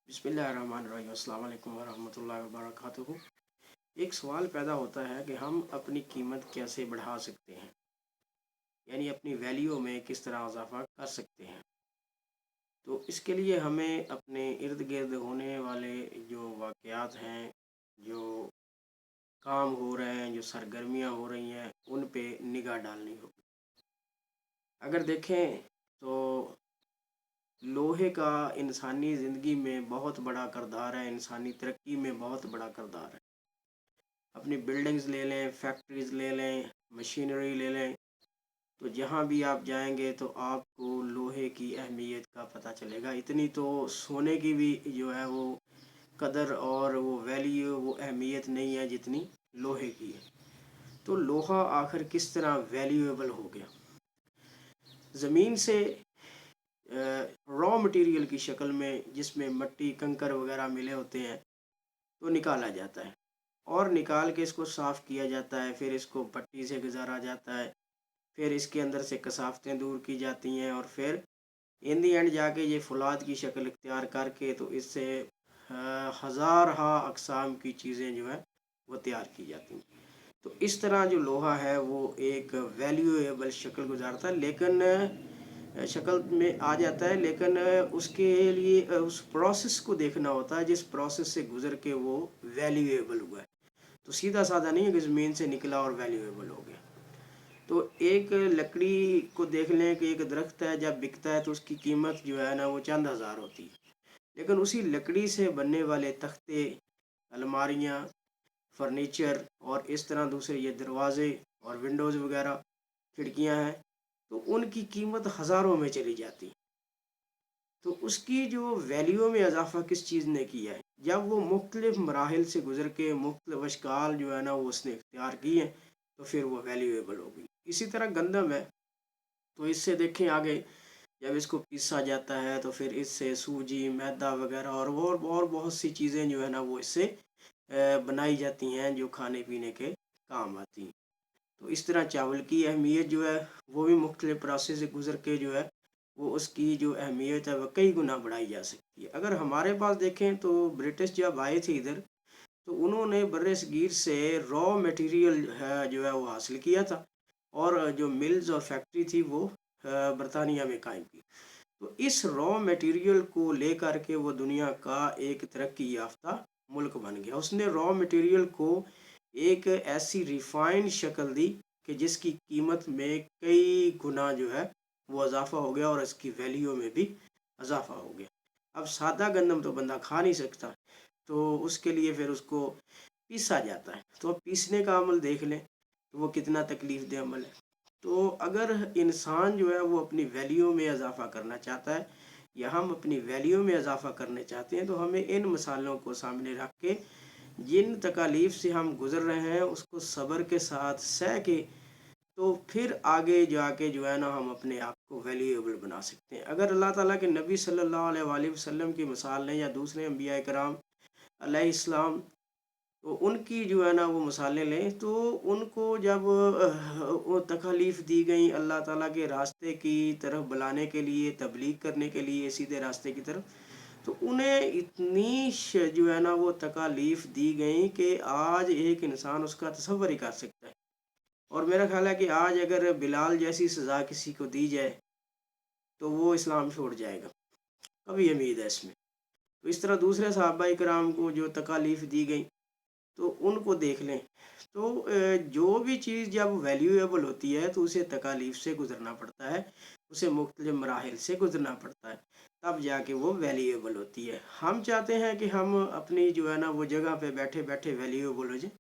बिस्मिल्लाहिर्रहमानिर्रहीम अस्सलाम वालेकुम वरहमतुल्लाहि वबरकातुहू। एक सवाल पैदा होता है कि हम अपनी कीमत कैसे बढ़ा सकते हैं, यानी अपनी वैल्यू में किस तरह इजाफा कर सकते हैं। तो इसके लिए हमें अपने इर्द गिर्द होने वाले जो वाक़यात हैं, जो काम हो रहे हैं, जो सरगर्मियाँ हो रही हैं, उन पे निगाह डालनी होगी। अगर देखें तो लोहे का इंसानी ज़िंदगी में बहुत बड़ा किरदार है, इंसानी तरक्की में बहुत बड़ा किरदार है। अपनी बिल्डिंग्स ले लें, फैक्ट्रीज़ ले लें, मशीनरी ले लें, तो जहाँ भी आप जाएंगे तो आपको लोहे की अहमियत का पता चलेगा। इतनी तो सोने की भी जो है वो कदर और वो वैल्यू, वो अहमियत नहीं है जितनी लोहे की है। तो लोहा आखिर किस तरह वैल्यूएबल हो गया? ज़मीन से रॉ मटेरियल की शक्ल में, जिसमें मट्टी कंकर वगैरह मिले होते हैं, तो निकाला जाता है और निकाल के इसको साफ़ किया जाता है। फिर इसको पट्टी से गुजारा जाता है, फिर इसके अंदर से कसावतें दूर की जाती हैं और फिर इन दी एंड जाके ये फौलाद की शक्ल इख्तियार करके तो इससे हज़ार अक़साम की चीज़ें जो है वो तैयार की जाती हैं। तो इस तरह जो लोहा है वो एक वैल्यूएबल शक्ल गुजारता है, लेकिन शक्ल में आ जाता है, लेकिन उसके लिए उस प्रोसेस को देखना होता है जिस प्रोसेस से गुज़र के वो वैल्यूएबल हुआ है। तो सीधा साधा नहीं है कि ज़मीन से निकला और वैल्यूएबल हो गया। तो एक लकड़ी को देख लें कि एक दरख्त है, जब बिकता है तो उसकी कीमत जो है ना वो चंद हज़ार होती है, लेकिन उसी लकड़ी से बनने वाले तख्ते, अलमारियाँ, फर्नीचर और इस तरह दूसरे ये दरवाज़े और विंडोज़ वगैरह, खिड़कियाँ हैं, तो उनकी कीमत हज़ारों में चली जाती। तो उसकी जो वैल्यू में इजाफा किस चीज़ ने किया है? जब वो मुख्तलिफ मराहिल से गुज़र के मुख्तलिफ अशकाल जो है ना वो उसने इख्तियार किए हैं, तो फिर वो वैल्यूएबल होगी। इसी तरह गंदम है, तो इससे देखें आगे जब इसको पीसा जाता है तो फिर इससे सूजी, मैदा वगैरह और बहुत सी चीज़ें जो है ना वो इससे बनाई जाती हैं जो खाने पीने के काम आती हैं। तो इस तरह चावल की अहमियत जो है वो भी मुख्तलिफ प्रोसेस से गुज़र के जो है वो उसकी जो अहमियत है वह कई गुना बढ़ाई जा सकती है। अगर हमारे पास देखें तो ब्रिटिश जब आए थे इधर, तो उन्होंने बर्रे सगीर से रॉ मटेरियल है जो है वो हासिल किया था और जो मिल्स और फैक्ट्री थी वो बरतानिया में कायम की। तो इस रॉ मटेरियल को लेकर के वो दुनिया का एक तरक्की याफ्ता मुल्क बन गया। उसने रॉ मटेरियल को एक ऐसी रिफाइंड शक्ल दी कि जिसकी कीमत में कई गुना जो है वो इजाफा हो गया और इसकी वैल्यू में भी इजाफा हो गया। अब सादा गंदम तो बंदा खा नहीं सकता, तो उसके लिए फिर उसको पीसा जाता है। तो अब पीसने का अमल देख लें तो वो कितना तकलीफ़ दे अमल है। तो अगर इंसान जो है वो अपनी वैल्यू में इजाफा करना चाहता है या हम अपनी वैल्यू में इजाफा करने चाहते हैं, तो हमें इन मसालों को सामने रख के जिन तकालीफ से हम गुज़र रहे हैं उसको सब्र के साथ सह के, तो फिर आगे जाके जो है ना हम अपने आप को वैल्यूएबल बना सकते हैं। अगर अल्लाह ताला के नबी सल्लल्लाहु अलैहि वसल्लम की मिसाल लें या दूसरे अंबिया कराम अलैहिस्सलाम, तो उनकी जो है ना वो मिसालें लें, तो उनको जब वो तकालीफ़ दी गई अल्लाह ताला के रास्ते की तरफ बुलाने के लिए, तबलीग करने के लिए सीधे रास्ते की तरफ, तो उन्हें इतनी जो है ना वो तकालीफ़ दी गई कि आज एक इंसान उसका तसव्वुर ही कर सकता है। और मेरा ख्याल है कि आज अगर बिलाल जैसी सज़ा किसी को दी जाए तो वो इस्लाम छोड़ जाएगा, कभी उम्मीद है इसमें। तो इस तरह दूसरे सहाबा इकराम को जो तकालीफ़ दी गई तो उनको देख लें। तो जो भी चीज़ जब वैल्यूएबल होती है तो उसे तकालीफ से गुज़रना पड़ता है, उसे मुख्तलिफ मराहिल से गुज़रना पड़ता है, तब जाके वो वैल्यूएबल होती है। हम चाहते हैं कि हम अपनी जो है ना वो जगह पे बैठे बैठे वैल्यूएबल हो जाए।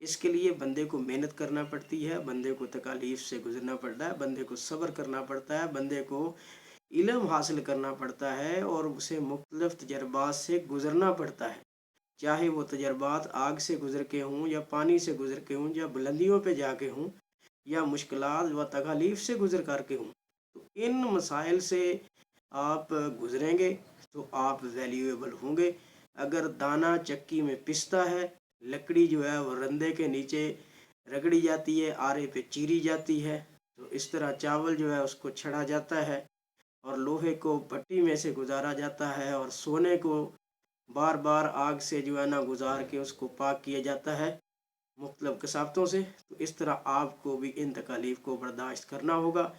इसके लिए बंदे को मेहनत करना पड़ती है, बंदे को तकालीफ से गुज़रना पड़ता है, बंदे को सब्र करना पड़ता है, बंदे को इल्म हासिल करना पड़ता है और उसे मुख्तलिफ तजर्बात से गुज़रना पड़ता है। चाहे वो तजर्बात आग से गुज़र के हों या पानी से गुज़र के हों या बुलंदियों पे जाके हों या मुश्किलात व तकालीफ से गुज़र करके हों, तो इन मसाइल से आप गुज़रेंगे तो आप वैल्यूएबल होंगे। अगर दाना चक्की में पिसता है, लकड़ी जो है वो रंदे के नीचे रगड़ी जाती है, आरे पे चीरी जाती है, तो इस तरह चावल जो है उसको छड़ा जाता है और लोहे को भट्टी में से गुजारा जाता है और सोने को बार बार आग से जो है ना गुजार के उसको पाक किया जाता है मुख्तलिफ कसावतों से। तो इस तरह आपको भी इन तकालीफ को बर्दाश्त करना होगा,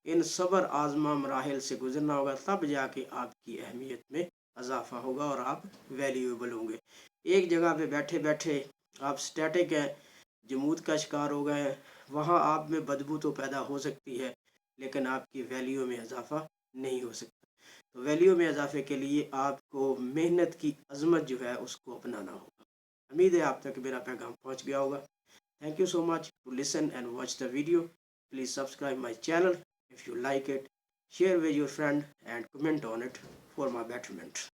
इन सब्र आजमा मराहल से गुजरना होगा, तब जाके आपकी अहमियत में इजाफा होगा और आप वैल्यूएबल होंगे। एक जगह पे बैठे बैठे आप स्टैटिक हैं, जमूद का शिकार हो गए हैं, वहाँ आप में बदबू तो पैदा हो सकती है लेकिन आपकी वैल्यू में इजाफा नहीं हो सकता। तो वैल्यू में इजाफे के लिए आपको मेहनत की अजमत जो है उसको अपनाना होगा। उम्मीद है आप तक मेरा पैगाम पहुँच गया होगा। Thank you so much to listen and watch the video. Please subscribe my channel if you like it. Share with your friend and comment on it for my betterment.